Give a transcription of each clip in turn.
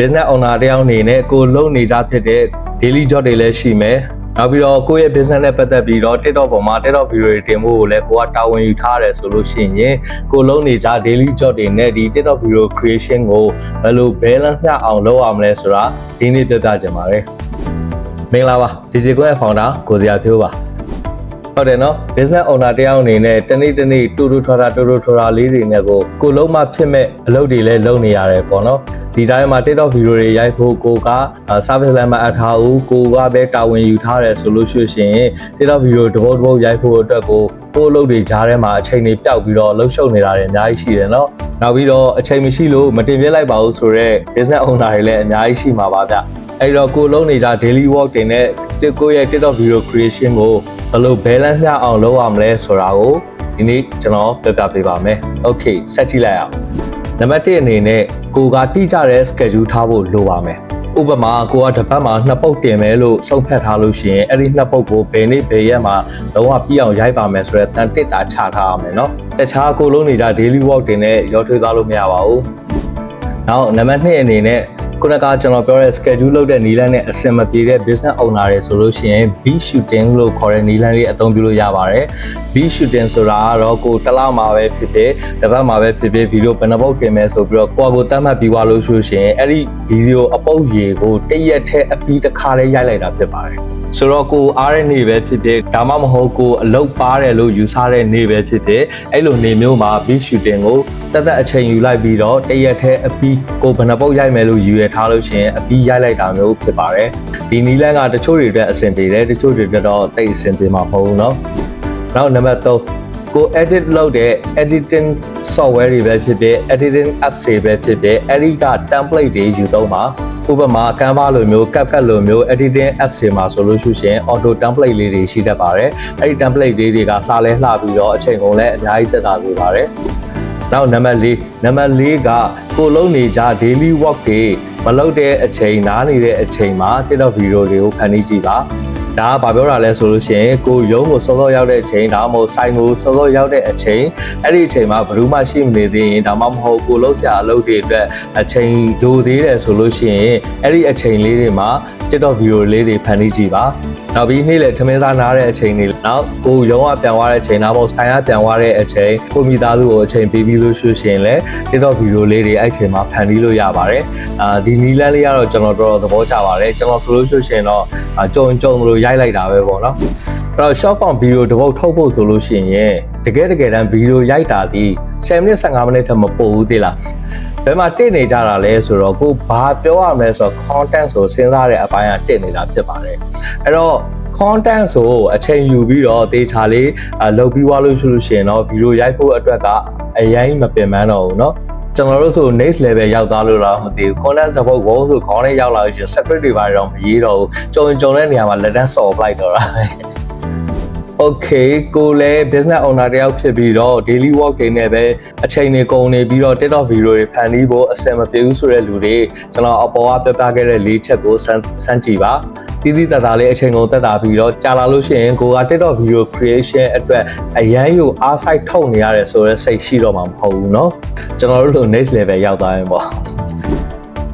business owner တယောက်အနေနဲ့ကိုလုပ်နေကြဖြစ်တဲ့ daily job တွေလည်းရှိမယ်နောက်ပြီးတော့ကိုယ့်ရဲ့ business နဲ့ပတ်သက်ပြီးတော့ TikTok ပေါ်မှာ TikTok video တွေတင်ဖို့ကိုလည်းကိုကတာဝန်ယူထားရတယ်ဆိုလို့ရှိရင်ကိုလုံးနေကြ daily job တွေနဲ့ဒီ TikTok video creation ကိုဘယ်လို balance မျှအောင်လုပ်အောင်လဲဆိုတာဒီနေ့ပြပြချင်ပါတယ်မင်္ဂလာပါ Digital Coin Founder ကိုစရာဖြိုးပါဟုတ်တယ်နော် business owner တယောက်အနေနဲ့တနေ့တူထွားလေးတွေနဲ့ကိုလုံးမဖြစ်မဲ့အလုပ်တွေလည်းလုပ်နေရတယ်ပေါ့နော်ဒီတိုင်းမှာ TikTok video တွေရိုက်ဖို့ကိုက service လည်းမအပ်ထားဘူးကိုကပဲတာဝန်ယူထားတယ်ဆိုလို့ရှိရင် TikTok video တပုတ်ရိုက်ဖို့အတွက်ကိုအလုပ်တွေကြားထဲမှာအချိန်တွေပျောက်ပြီးတော့လှုပ်ရှုပ်နေတာတွေအများကြီးရှိတယ်နော်နောက်ပြီးတော့အချိန်မရှိလို့မတင်ပြလိုက်ပါဘူးဆိုတော့ business owner တွေလည်းအများကြီးရှိမှာပါဗျအဲ့တော့ကိုလုံးနေကြ daily work တွေနဲ့ကိုရဲ့ TikTok video creation ကိုဘယ်လို balance မျှအောင်လုပ်ရမလဲဆိုတာကိုဒီနေ့ကျွန်တော်ပြပြပေးပါမယ် Okay ဆက်ကြည့်လိုက်အောင်နံပါတ်1အနေနဲ့ကိုကတိကျတဲ့ schedule ထားဖို့လိုပါမယ်ဥပမာကိုကတစ်ပတ်မှာ2ပုတ်တင်မယ်လို့ဆုံးဖြတ်ထားလို့ရှိရင်အဲ့ဒီ2ပုတ်ကိုဘယ်နေ့ဘယ်ရက်မှာလုံးဝပြီးအောင်ရိုက်ပါမယ်ဆိုတော့တန်တစ်တာချထားရမယ်เนาะတခြားကိုလုံးနေကြ daily work တွေနဲ့ရောထွေးသွားလို့မရပါဘူးနောက်နံပါတ်2အနေနဲ့ခုနကကျွန်တော်ပြောတဲ့ schedule လုပ်တဲ့နည်းလမ်းနဲ့အဆင်မပြေတဲ့ business owner တွေဆိုလို့ရှိရင် beat shooting လို့ခေါ်တဲ့နည်းလမ်းလေးအသုံးပြုလို့ရပါတယ် beat shooting ဆိုတာကတော့ကိုတစ်လမှာပဲဖြစ်ဖြစ်တစ်ပတ်မှာပဲဖြစ်ဖြစ်ဗီဒီယိုဘယ်နှပုတ်တင်မယ်ဆိုပြီးတော့ကိုတတ်မှတ်ပြီးသွားလို့ရှိရင်အဲ့ဒီဗီဒီယိုအပုတ်ရေကိုတစ်ရက်ထဲအပြီးတစ်ခါလေးရိုက်လိုက်တာဖြစ်ပါတယ်ဆိုတော့ကိုအားတဲ့နေ့ပဲဖြစ်ဖြစ်ဒါမှမဟုတ်ကိုအလုပ်ပါတယ်လို့ယူဆတဲ့နေ့ပဲဖြစ်ဖြစ်အဲ့လိုနေ့မျိုးမှာ beat shooting ကိုတက်အချိန်ယူလိုက်ပြီးတော့တစ်ရက်ထဲအပြီးကိုဘယ်နှပုတ်ရိုက်မယ်လို့ယူရထားလို့ရှိရင်အပြီးရိုက်လိုက်တာမျိုးဖြစ်ပါတယ်ဒီနည်းလမ်းကတချို့တွေအတွက်အဆင်ပြေတယ်တချို့တွေအတွက်တော့တိတ်အဆင်ပြေမှာမဟုတ်ဘူးเนาะနောက်နံပါတ်3ကို edit လုပ်တဲ့ editing software တွေပဲဖြစ်ဖြစ် editing apps တွေပဲဖြစ်ဖြစ်အဲ့ဒီက template တွေယူသုံးပါဥပမာ Canva လိုမျိုး CapCut လိုမျိုး editing apps တွေမှာဆိုလို့ရှိရင် auto template လေးတွေရှိတတ်ပါတယ်အဲ့ဒီ template လေးတွေကလှလဲလှပြီးတော့အချိန်ကုန်လည်းအများကြီးသက်သာစေပါတယ်နောက်နံပါတ်4ကကိုလုံးနေကြ daily work တွေမလုပ်တဲ့အချိန်နားနေတဲ့အချိန်မှာ TikTok video တွေကိုဖန်တီးကြည့်ပါဒါကဘာပြောတာလဲဆိုလို့ရှိရင်ကိုရုံးကိုစောစောရောက်တဲ့အချိန်ဒါမှမဟုတ်ဆိုင်ကိုစောစောရောက်တဲ့အချိန်အဲ့ဒီအချိန်မှာဘယ်သူမှရှိမနေသေးရင်ဒါမှမဟုတ်ကိုလုံးဆရာအလုပ်တွေအတွက်အချိန်လိုသေးတယ်ဆိုလို့ရှိရင်အဲ့ဒီအချိန်လေးတွေမှာ TikTok video လေးတွေဖန်တီးကြည့်ပါနောက်ပြီးနေ့လည်ထမင်းစားနားတဲ့အချိန်တွေနောက်ကိုရုံးကပြန်သွားတဲ့အချိန်ဒါမှမဟုတ်ဆိုင်ကပြန်သွားတဲ့အချိန်ကိုမိသားစုကိုအချိန်ပေးပြီးလို့ရှိရင်လည်း TikTok video လေးတွေအဲ့အချိန်မှာဖန်တီးလို့ရပါတယ်ဒီနည်းလမ်းလေးကတော့ကျွန်တော်တော်သဘောကျပါတယ်ကျွန်တော်ဆိုလို့ရှိရင်တော့ကြုံလို့ရိုက်လိုက်တာပဲပေါ့နော်အဲ့တော့ short form video တစ်ပုတ်ထုတ်ဖို့ဆိုလို့ရှိရင်တကယ်တမ်းဗီဒီယိုရိုက်တာဒီ10မိနစ်15မိနစ်ထက်မပိုဘူးသေးလားဘယ်မှာတစ်နေကြတာလဲဆိုတော့ကိုဘာပြောရမလဲဆိုတော့ content ဆိုစဉ်းစားတဲ့အပိုင်းကတစ်နေတာဖြစ်ပါတယ်အဲ့တော့ content ဆိုအချိန်ယူပြီးတော့ဒေတာလေးလုပ်ပြီးသွားလို့ရှိရင်တော့ဗီဒီယိုရိုက်ဖို့အတွက်ကအရင်မပင်ပန်းတော့ဘူးเนาะကျွန်တော်တို့ဆို next level ရောက်သွားလို့လားမသိဘူး content တစ်ပုတ်ကိုဆိုခေါင်းနဲ့ရောက်လာလို့ရှိရင် separate တွေပါတော့မရေးတော့ဘူးကြုံတဲ့နေရာမှာလက်တန်း solve လိုက်တော့တာOkay ကိုလည်း business owner တယောက်ဖြစ်ပြီးတော့ daily work တွေနဲ့ပဲအချိန်တွေကုန်နေပြီးတော့ TikTok video တွေဖန်တီးဖို့အဆင်မပြေဘူးဆိုတဲ့လူတွေကျွန်တော်အပေါ်ကပြခဲ့တဲ့၄ချက်ကိုစမ်းကြည့်ပါတိတိတတ်တာလေးအချိန်ကုန်တက်တာပြီးတော့ကြာလာလို့ရှိရင်ကိုက TikTok video creation အတွက်အရန်ယူအားစိုက်ထုတ်နေရတယ်ဆိုတော့စိတ်ရှိတော့မှာမဟုတ်ဘူးเนาะကျွန်တော်တို့လို next level ရောက်သွားရင်ပေါ့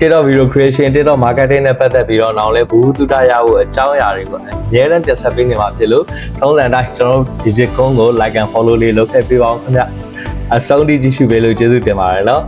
TikTok video creation TikTok marketing နဲ့ပတ်သက်ပြီးတော့နောက်လဲဘူးတုဒရဖို့အကြောင်းအရာတွေကိုအများနဲ့တင်ဆက်ပေးနေမှာဖြစ်လို့ထုံးစံတိုင်းကျွန်တော်တို့ Digital Coin ကို like and follow လေးလုပ်ခဲ့ပေးပါဦးခင်ဗျအဆုံးထိကြည့်ရှုပေးလို့ကျေးဇူးတင်ပါတယ်နော်